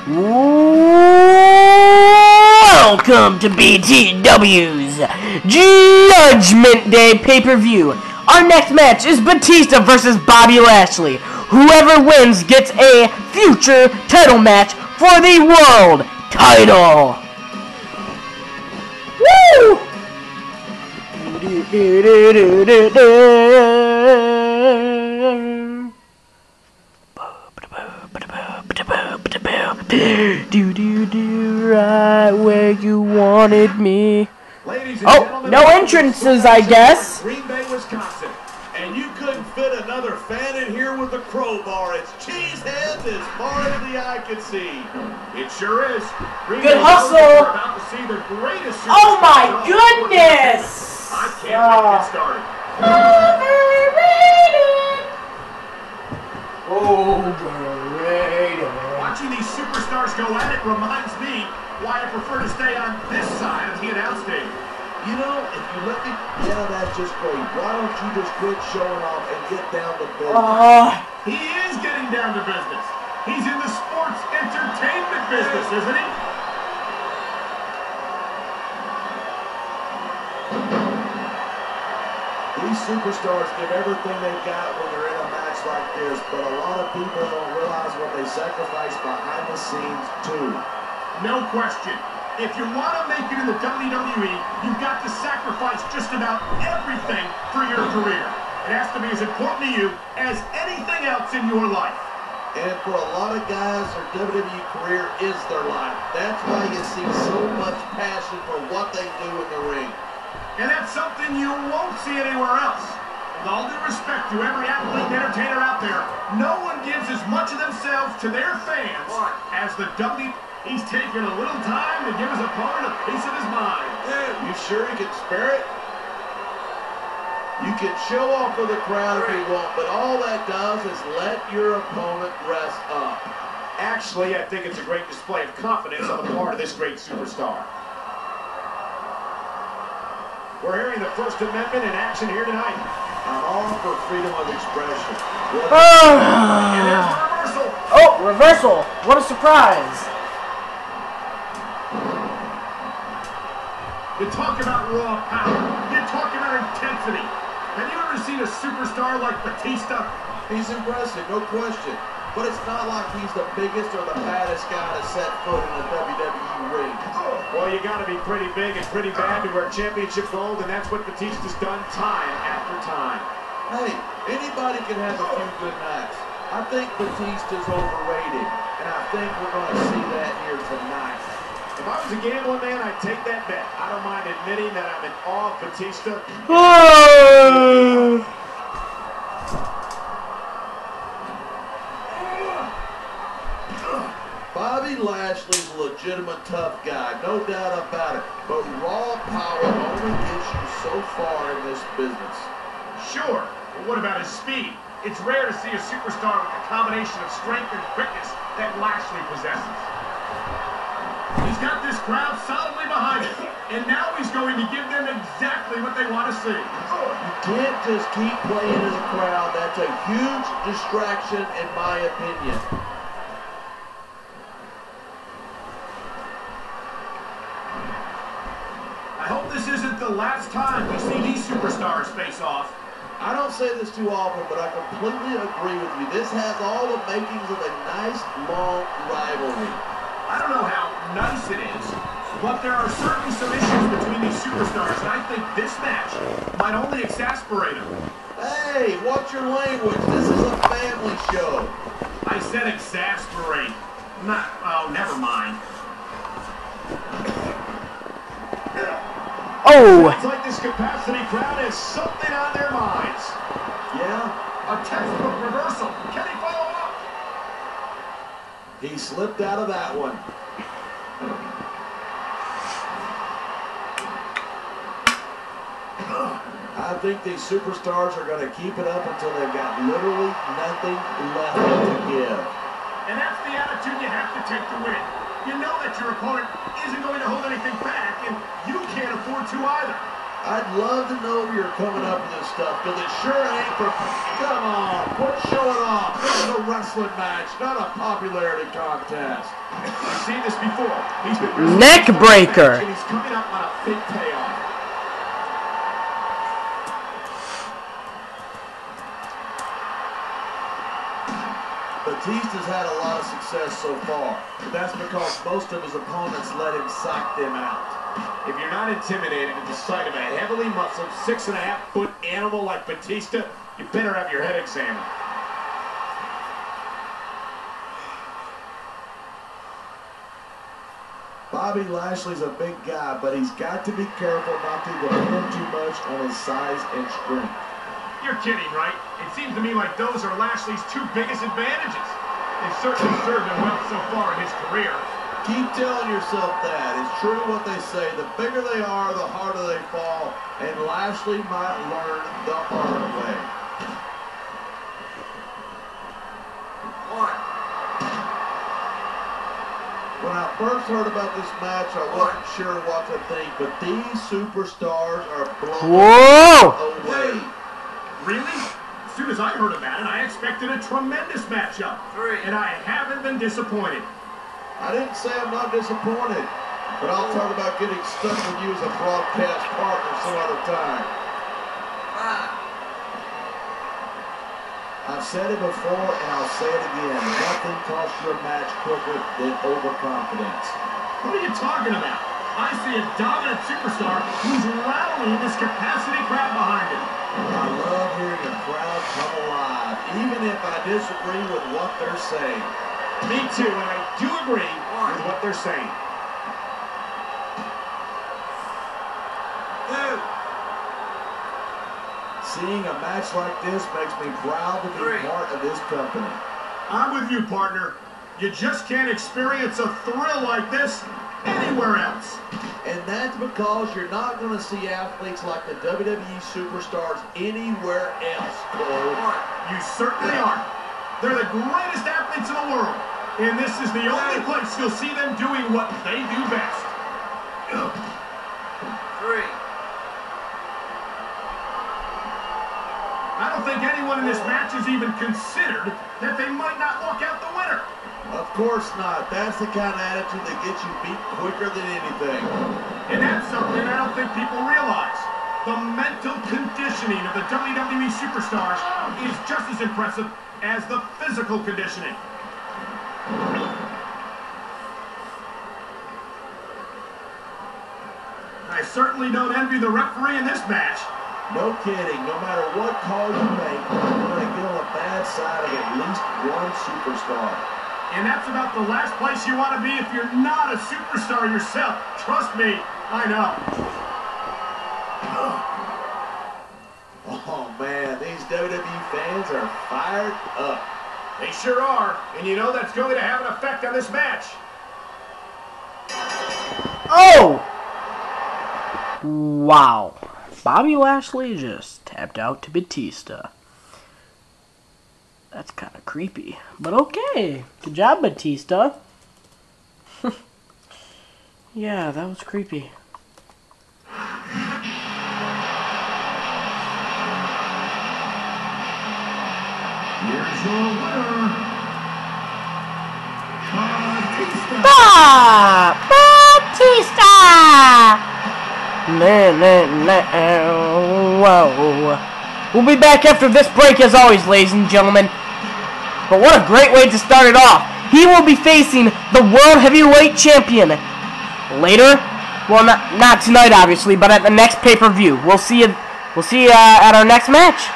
Welcome to BTW's Judgment Day pay-per-view. Our next match is Batista versus Bobby Lashley. Whoever wins gets a future title match for the world title. Woo! Do right where you wanted me. Oh, no entrances, I guess. Green Bay, Wisconsin. And you couldn't fit another fan in here with a crowbar. It's cheesehead as far as the eye can see. It sure is. Good hustle. About to see the greatest. Oh my goodness! I can't wait to get started. Overrated. Watching these superstars go at it reminds me why I prefer to stay on this side of the announce table. You know, if you let me, yeah, that's just great. Why don't you just quit showing off and get down to business? He is getting down to business. He's in the sports entertainment business, isn't he? These superstars give everything they've got when they're in a match like this, but a lot of people don't realize what they sacrifice behind the scenes, too. No question. If you want to make it in the WWE, you've got to sacrifice just about everything for your career. It has to be as important to you as anything else in your life. And for a lot of guys, their WWE career is their life. That's why you see so much passion for what they do in the ring. And that's something you won't see anywhere else. With all due respect to every athlete and entertainer out there, no one gives as much of themselves to their fans as the WWE. He's taking a little time to give his opponent a piece of his mind. Yeah, you sure he can spare it? You can show off for the crowd if you want, but all that does is let your opponent rest up. Actually, I think it's a great display of confidence on the part of this great superstar. We're hearing the First Amendment in action here tonight. I'm all for freedom of expression. And there's the reversal. Oh, reversal. What a surprise. You talk about raw power. You talk about intensity. Have you ever seen a superstar like Batista? He's impressive, no question. But it's not like he's the biggest or the baddest guy to set foot in the WWE ring. Well, you got to be pretty big and pretty bad to wear championship gold, and that's what Batista's done time after time. Hey, anybody can have a few good nights. I think Batista's overrated, and I think we're going to see that here tonight. If I was a gambling man, I'd take that bet. I don't mind admitting that I'm in awe of Batista. Bobby Lashley's a legitimate tough guy, no doubt about it. But raw power only gets you so far in this business. Sure, but what about his speed? It's rare to see a superstar with a combination of strength and quickness that Lashley possesses. He's got this crowd solidly behind him, and now he's going to give them exactly what they want to see. You can't just keep playing to the crowd. That's a huge distraction, in my opinion. I hope this isn't the last time we see these superstars face off. I don't say this too often, but I completely agree with you. This has all the makings of a nice, long rivalry. I don't know how nice it is, but there are certainly some issues between these superstars, and I think this match might only exasperate them. Hey, watch your language. This is a family show. I said exasperate. Not, oh, never mind. Oh! It's like this capacity crowd has something on their minds. Yeah, a textbook reversal. Can he follow up? He slipped out of that one. I think these superstars are going to keep it up until they've got literally nothing left to give. And that's the attitude you have to take to win. You know that your opponent isn't going to hold anything back, and you can't afford to either. I'd love to know where you're coming up with this stuff, because it sure ain't for... Come on, quit showing off. This is a wrestling match, not a popularity contest. We've seen this before. He's been neck breaker. And he's coming up on a big payoff. Batista's had a lot of success so far, but that's because most of his opponents let him psych them out. If you're not intimidated at the sight of a heavily muscled 6.5-foot animal like Batista, you better have your head examined. Bobby Lashley's a big guy, but he's got to be careful not to depend too much on his size and strength. You're kidding, right? It seems to me like those are Lashley's two biggest advantages. They've certainly served him well so far in his career. Keep telling yourself that. It's true what they say. The bigger they are, the harder they fall. And Lashley might learn the hard way. When I first heard about this match, I wasn't sure what to think, but these superstars are blown away. Really? As soon as I heard about it, I expected a tremendous matchup. And I haven't been disappointed. I didn't say I'm not disappointed, but I'll talk about getting stuck with you as a broadcast partner some other time. I've said it before, and I'll say it again. Nothing costs you a match quicker than overconfidence. What are you talking about? I see a dominant superstar who's rallying this capacity crowd behind him. I love hearing a crowd come alive, even if I disagree with what they're saying. Me too, and I do agree with what they're saying. Seeing a match like this makes me proud to be part of this company. I'm with you, partner. You just can't experience a thrill like this anywhere else. And that's because you're not going to see athletes like the WWE superstars anywhere else, Cole. You certainly are. They're the greatest athletes in the world. And this is the only place you'll see them doing what they do best. I don't think anyone in this match has even considered that they might not walk out the winner. Of course not. That's the kind of attitude that gets you beat quicker than anything. And that's something I don't think people realize. The mental conditioning of the WWE superstars is just as impressive as the physical conditioning. I certainly don't envy the referee in this match. No kidding. No matter what call you make, you're going to get on the bad side of at least one superstar. And that's about the last place you want to be if you're not a superstar yourself. Trust me, I know. Oh, man, these WWE fans are fired up. They sure are, and you know that's going to have an effect on this match. Oh! Wow. Bobby Lashley just tapped out to Batista. That's kind of creepy. But okay. Good job, Batista. Yeah, that was creepy. Here's your winner, Batista. Batista! Whoa. We'll be back after this break as always, ladies and gentlemen. But what a great way to start it off. He will be facing the World Heavyweight Champion later. Well, not tonight, obviously, but at the next pay-per-view. We'll see you at our next match.